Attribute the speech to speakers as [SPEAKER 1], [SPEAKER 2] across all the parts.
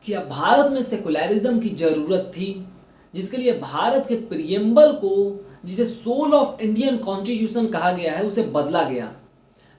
[SPEAKER 1] कि अब भारत में सेकुलरिज्म की ज़रूरत थी, जिसके लिए भारत के प्रियम्बल को, जिसे सोल ऑफ इंडियन कॉन्स्टिट्यूशन कहा गया है, उसे बदला गया।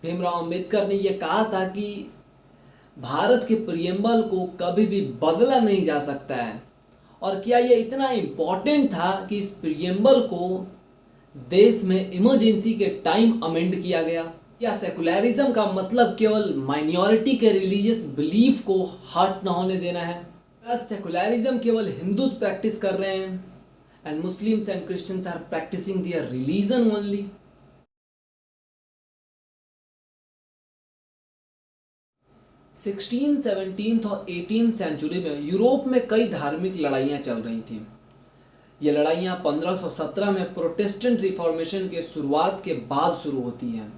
[SPEAKER 1] भीमराव अंबेडकर ने यह कहा था कि भारत के प्रियम्बल को कभी भी बदला नहीं जा सकता है। और क्या यह इतना इम्पोर्टेंट था कि इस प्रियम्बल को देश में इमरजेंसी के टाइम अमेंड किया गया? क्या सेकुलरिज्म का मतलब केवल माइनॉरिटी के रिलीजियस बिलीफ को हर्ट न होने देना है? सेकुलरिज्म केवल हिंदूज प्रैक्टिस कर रहे हैं and Muslims and Christians are practising their religion only? Sixteen, 17 और 18 सेंचुरी में यूरोप में कई धार्मिक लड़ाइयाँ चल रही थीं। ये लड़ाइयाँ 1517 में प्रोटेस्टेंट रिफॉर्मेशन के शुरुआत के बाद शुरू होती हैं,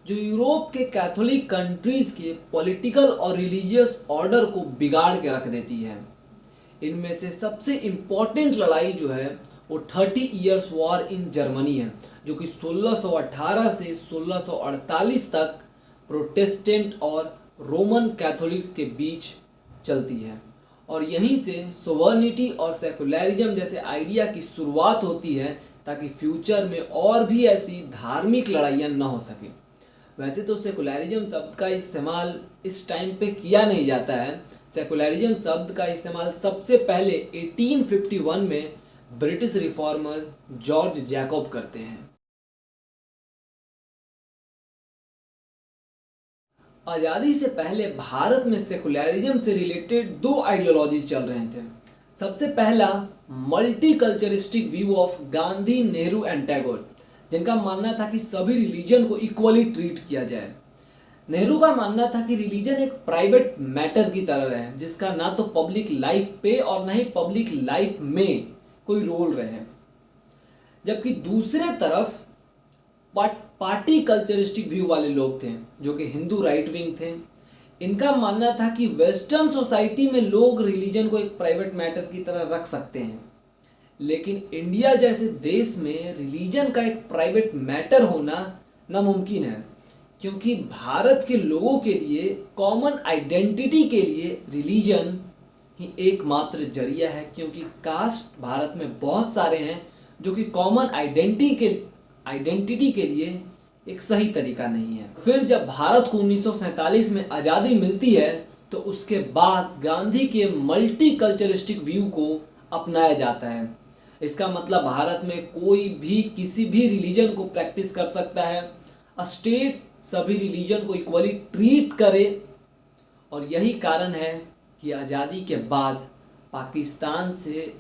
[SPEAKER 1] जो यूरोप के कैथोलिक कंट्रीज़ के पॉलिटिकल और रिलीजियस ऑर्डर को बिगाड़ के रख देती है। इनमें से सबसे इम्पॉर्टेंट लड़ाई जो है वो 30 ईयर्स वॉर इन जर्मनी है, जो कि 1618 से 1648 तक प्रोटेस्टेंट और रोमन कैथोलिक्स के बीच चलती है। और यहीं से सोवर्निटी और सेकुलरिज्म जैसे आइडिया की शुरुआत होती है, ताकि फ्यूचर में और भी ऐसी धार्मिक लड़ाइयाँ न हो सकें। वैसे तो सेकुलरिज्म शब्द का इस्तेमाल इस टाइम पे किया नहीं जाता है। सेकुलरिज्म शब्द का इस्तेमाल सबसे पहले 1851 में ब्रिटिश रिफॉर्मर जॉर्ज जैकब करते हैं। आज़ादी से पहले भारत में सेकुलरिज्म से रिलेटेड दो आइडियोलॉजीज चल रहे थे। सबसे पहला multiculturalistic view of Gandhi, Nehru and Tagore, जिनका मानना था कि सभी रिलीजन को इक्वली ट्रीट किया जाए। नेहरू का मानना था कि रिलीजन एक प्राइवेट मैटर की तरह है, जिसका ना तो पब्लिक लाइफ पे और ना ही पब्लिक लाइफ में कोई रोल रहे। जबकि दूसरे तरफ पार्टी कल्चरिस्टिक व्यू वाले लोग थे, जो कि हिंदू राइट विंग थे। इनका मानना था कि वेस्टर्न सोसाइटी में लोग रिलीजन को एक प्राइवेट मैटर की तरह रख सकते हैं, लेकिन इंडिया जैसे देश में रिलीजन का एक प्राइवेट मैटर होना नामुमकिन है, क्योंकि भारत के लोगों के लिए कॉमन आइडेंटिटी के लिए रिलीजन ही एकमात्र जरिया है। क्योंकि कास्ट भारत में बहुत सारे हैं, जो कि कॉमन आइडेंटिटी के लिए एक सही तरीका नहीं है। फिर जब भारत को 1947 में आज़ादी मिलती है, तो उसके बाद गांधी के मल्टी कल्चरिस्टिक व्यू को अपनाया जाता है। इसका मतलब भारत में कोई भी किसी भी रिलीजन को प्रैक्टिस कर सकता है, स्टेट सभी रिलीजन को इक्वली ट्रीट करे। और यही कारण है कि आज़ादी के बाद पाकिस्तान से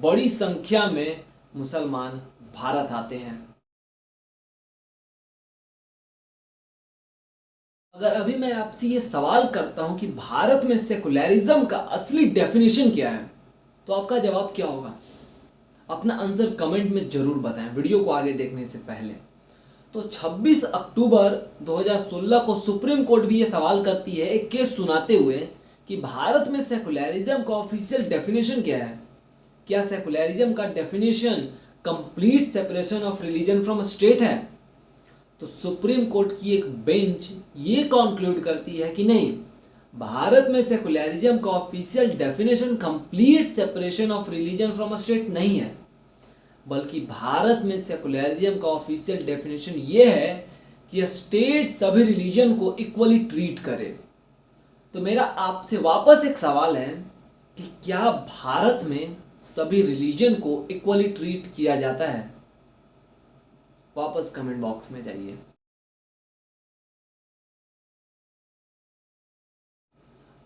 [SPEAKER 1] बड़ी संख्या में मुसलमान भारत आते हैं। अगर अभी मैं आपसे ये सवाल करता हूं कि भारत में सेकुलरिज्म का असली डेफिनेशन क्या है, तो आपका जवाब क्या होगा? अपना आंसर कमेंट में जरूर बताएं वीडियो को आगे देखने से पहले। तो 26 अक्टूबर 2016 को सुप्रीम कोर्ट भी ये सवाल करती है, एक केस सुनाते हुए, कि भारत में सेकुलरिज्म का ऑफिशियल डेफिनेशन क्या है। क्या सेकुलरिज्म का definition complete separation of religion from state है? तो सुप्रीम कोर्ट की एक बेंच ये कॉन्क्लूड करती है कि नहीं, भारत में सेकुलरिज्म का official definition complete separation of religion from state नहीं है, बल्कि भारत में सेकुलरिज्म का ऑफिशियल डेफिनेशन ये है कि स्टेट सभी रिलीजन को इक्वली ट्रीट करे। तो मेरा आपसे वापस एक सवाल है कि क्या भारत में सभी रिलीजन को इक्वली ट्रीट किया जाता है? वापस कमेंट बॉक्स में जाइए।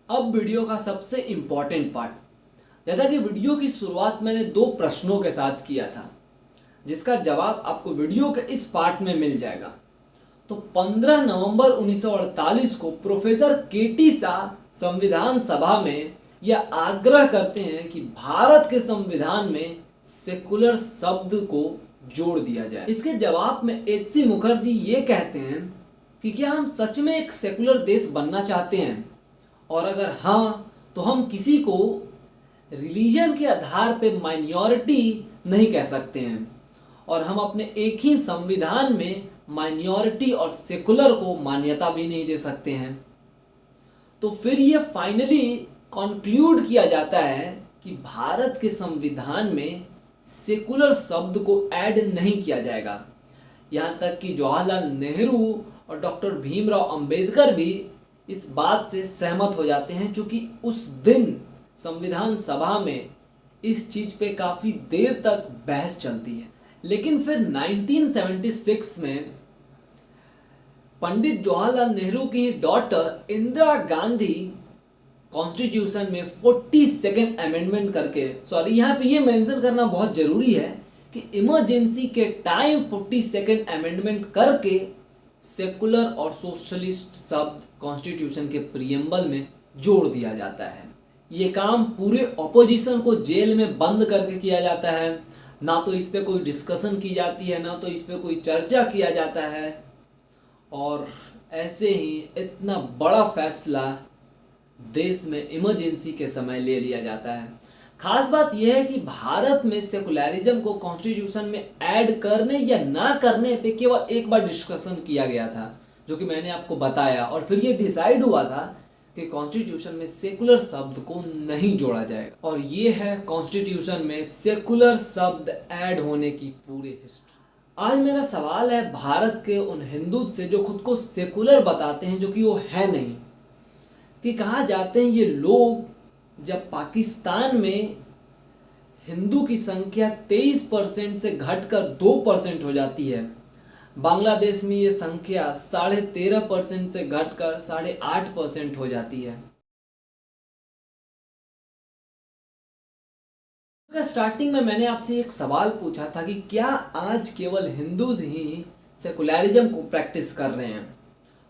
[SPEAKER 1] अब वीडियो का सबसे इंपॉर्टेंट पार्ट। जैसा कि वीडियो की शुरुआत मैंने दो प्रश्नों के साथ किया था, जिसका जवाब आपको वीडियो के इस पार्ट में मिल जाएगा। तो 15 नवंबर 1948 को प्रोफेसर केटी शाह संविधान सभा में यह आग्रह करते हैं कि भारत के संविधान में सेकुलर शब्द को जोड़ दिया जाए। इसके जवाब में एच.सी. मुखर्जी ये कहते हैं कि क्या हम सच में एक सेकुलर देश बनना चाहते हैं, और अगर हाँ, तो हम किसी को रिलीजन के आधार पे माइनॉरिटी नहीं कह सकते हैं, और हम अपने एक ही संविधान में माइनॉरिटी और सेकुलर को मान्यता भी नहीं दे सकते हैं। तो फिर ये फाइनली कंक्लूड किया जाता है कि भारत के संविधान में सेकुलर शब्द को ऐड नहीं किया जाएगा। यहाँ तक कि जवाहरलाल नेहरू और डॉक्टर भीमराव अंबेडकर भी इस बात से सहमत हो जाते हैं, क्योंकि उस दिन संविधान सभा में इस चीज पे काफी देर तक बहस चलती है। लेकिन फिर 1976 में पंडित जवाहरलाल नेहरू की डॉटर इंदिरा गांधी कॉन्स्टिट्यूशन में 42nd अमेंडमेंट करके, सॉरी यहाँ पे ये मेंशन करना बहुत जरूरी है कि इमरजेंसी के टाइम 42nd अमेंडमेंट करके सेकुलर और सोशलिस्ट शब्द कॉन्स्टिट्यूशन के प्रीएम्बल में जोड़ दिया जाता है। ये काम पूरे ऑपोजिशन को जेल में बंद करके किया जाता है, ना तो इस पे कोई डिस्कशन की जाती है, ना तो इस पे कोई चर्चा किया जाता है, और ऐसे ही इतना बड़ा फैसला देश में इमरजेंसी के समय ले लिया जाता है। खास बात यह है कि भारत में सेकुलरिज्म को कॉन्स्टिट्यूशन में ऐड करने या ना करने पे केवल एक बार डिस्कशन किया गया था, जो कि मैंने आपको बताया, और फिर ये डिसाइड हुआ था कि कॉन्स्टिट्यूशन में सेकुलर शब्द को नहीं जोड़ा जाएगा। और ये है कॉन्स्टिट्यूशन में सेकुलर शब्द ऐड होने की पूरी हिस्ट्री। आज मेरा सवाल है भारत के उन हिंदू से जो खुद को सेकुलर बताते हैं, जो कि वो है नहीं, कि कहाँ जाते हैं ये लोग जब पाकिस्तान में हिंदू की संख्या 23% से घटकर 2% हो जाती है, बांग्लादेश में ये संख्या 13.5% से घटकर 8.5% हो जाती है। स्टार्टिंग में मैंने आपसे एक सवाल पूछा था कि क्या आज केवल हिंदूज ही सेकुलरिज्म को प्रैक्टिस कर रहे हैं,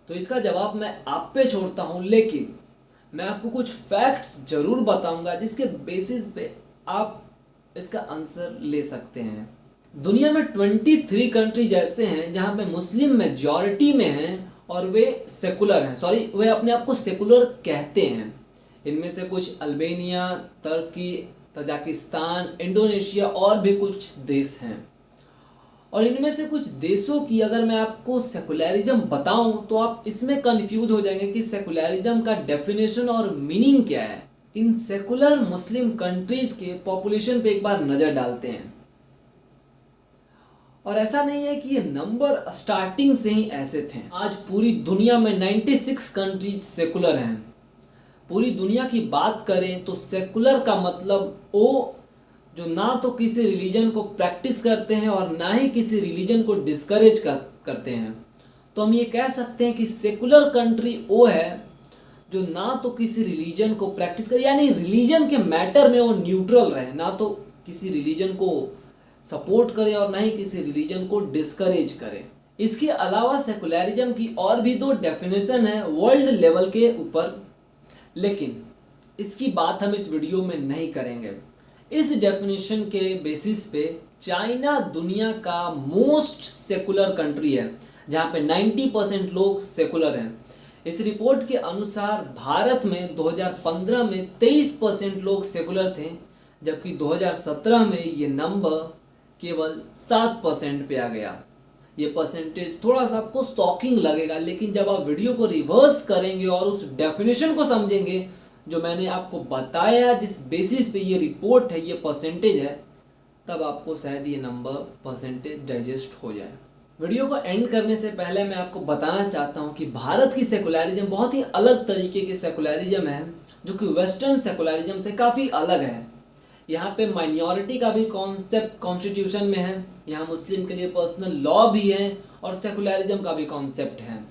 [SPEAKER 1] तो इसका जवाब मैं आप पे छोड़ता हूं, लेकिन मैं आपको कुछ फैक्ट्स जरूर बताऊंगा जिसके बेसिस पे आप इसका आंसर ले सकते हैं। दुनिया में 23 कंट्रीज ऐसे हैं जहां पे मुस्लिम मेजॉरिटी में हैं और वे सेकुलर हैं, सॉरी वे अपने आप को सेकुलर कहते हैं। इनमें से कुछ अल्बानिया, तुर्की, तजाकिस्तान, इंडोनेशिया और भी कुछ देश हैं। और इनमें से कुछ देशों की अगर मैं आपको सेकुलरिज्म बताऊं तो आप इसमें कंफ्यूज हो जाएंगे कि सेकुलरिज्म का डेफिनेशन और मीनिंग क्या है। इन सेकुलर मुस्लिम कंट्रीज के पॉपुलेशन पे एक बार नजर डालते हैं, और ऐसा नहीं है कि ये नंबर स्टार्टिंग से ही ऐसे थे। आज पूरी दुनिया में 96 कंट्रीज सेकुलर हैं। पूरी दुनिया की बात करें तो सेकुलर का मतलब वो जो ना तो किसी रिलीजन को प्रैक्टिस करते हैं और ना ही किसी रिलीजन को डिस्करेज करते हैं। तो हम ये कह सकते हैं कि सेकुलर कंट्री वो है जो ना तो किसी रिलीजन को प्रैक्टिस करे, यानी रिलीजन के मैटर में वो न्यूट्रल रहे, ना तो किसी रिलीजन को सपोर्ट करे और ना ही किसी रिलीजन को डिस्करेज करे। इसके अलावा सेकुलरिज्म की और भी 2 डेफिनेशन है वर्ल्ड लेवल के ऊपर, लेकिन इसकी बात हम इस वीडियो में नहीं करेंगे। इस डेफिनेशन के बेसिस पे चाइना दुनिया का मोस्ट सेकुलर कंट्री है, जहाँ पे 90% लोग सेकुलर हैं। इस रिपोर्ट के अनुसार भारत में 2015 में 23% लोग सेकुलर थे, जबकि 2017 में ये नंबर केवल 7% पे आ गया। ये परसेंटेज थोड़ा सा आपको शॉकिंग लगेगा, लेकिन जब आप वीडियो को रिवर्स करेंगे और उस डेफिनेशन को समझेंगे जो मैंने आपको बताया, जिस बेसिस पे ये रिपोर्ट है, ये परसेंटेज है, तब आपको शायद ये नंबर परसेंटेज डाइजेस्ट हो जाए। वीडियो को एंड करने से पहले मैं आपको बताना चाहता हूँ कि भारत की सेकुलरिज्म बहुत ही अलग तरीके की सेकुलरिज्म है, जो कि वेस्टर्न सेकुलरिज्म से काफ़ी अलग है। यहाँ पे माइनॉरिटी का भी कॉन्सेप्ट कॉन्स्टिट्यूशन में है, यहाँ मुस्लिम के लिए पर्सनल लॉ भी है और सेकुलरिज्म का भी कॉन्सेप्ट है।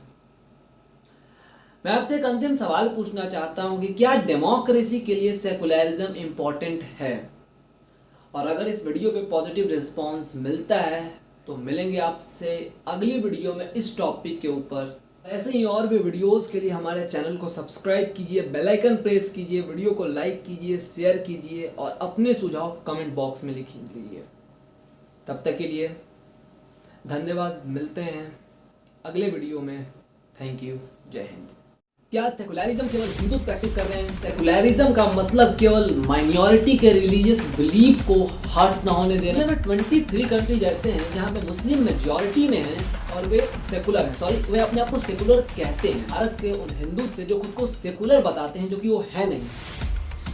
[SPEAKER 1] मैं आपसे एक अंतिम सवाल पूछना चाहता हूँ कि क्या डेमोक्रेसी के लिए सेकुलरिज्म इम्पोर्टेंट है? और अगर इस वीडियो पे पॉजिटिव रिस्पांस मिलता है तो मिलेंगे आपसे अगली वीडियो में इस टॉपिक के ऊपर। ऐसे ही और भी वीडियोस के लिए हमारे चैनल को सब्सक्राइब कीजिए, बेल आइकन प्रेस कीजिए, वीडियो को लाइक कीजिए, शेयर कीजिए और अपने सुझाव कमेंट बॉक्स में लिख लीजिए। तब तक के लिए धन्यवाद, मिलते हैं अगले वीडियो में। थैंक यू, जय हिंद। क्या सेकुलरिज्म केवल हिंदू प्रैक्टिस कर रहे हैं? सेकुलरिज्म का मतलब केवल माइनॉरिटी के रिलीजियस बिलीफ को हर्ट ना होने देना। में 23 कंट्रीज ऐसे हैं जहां पे मुस्लिम मेजॉरिटी में हैं और वे सेकुलर हैं, सॉरी वे अपने आप को सेकुलर कहते हैं। भारत के उन हिंदू से जो खुद को सेकुलर बताते हैं, जो कि वो है नहीं।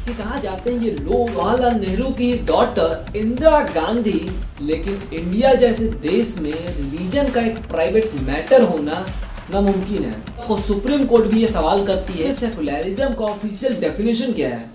[SPEAKER 1] कि कहा जाते हैं ये लोग जवाहरलाल नेहरू की डॉटर इंदिरा गांधी, लेकिन इंडिया जैसे देश में रिलीजन का एक प्राइवेट मैटर होना नामुमकिन है। तो सुप्रीम कोर्ट भी ये सवाल करती है सेकुलरिज्म का ऑफिशियल डेफिनेशन क्या है।